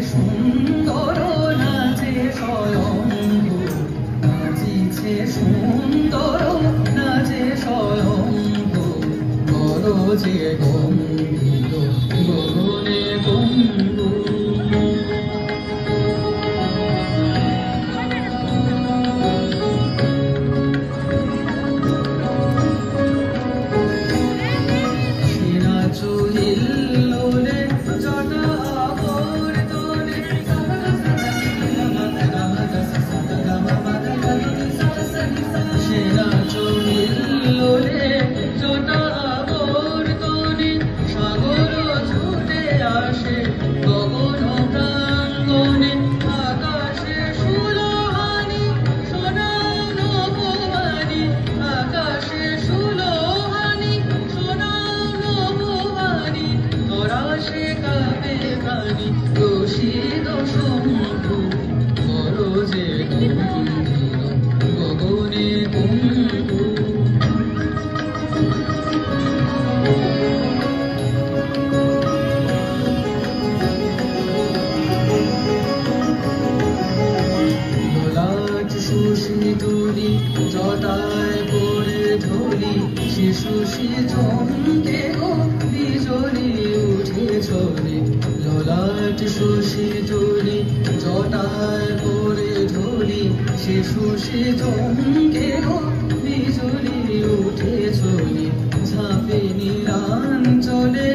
সুন্দর নাচে স্বয়ম্ভু নাচিছে সুন্দর নাচে স্বয়ম্ভু বড় যে গম্ভীর গগনে গম্ভু জটায় পড়ে ধরি শিশু চমকে গো বিজলি উঠে ছড়ে ললাট শশী তুলি জটায় পড়ে ধরি শিশু চমকে গো বিজলি উঠে ছড়ে ঝাঁপে নীলাঞ্চলে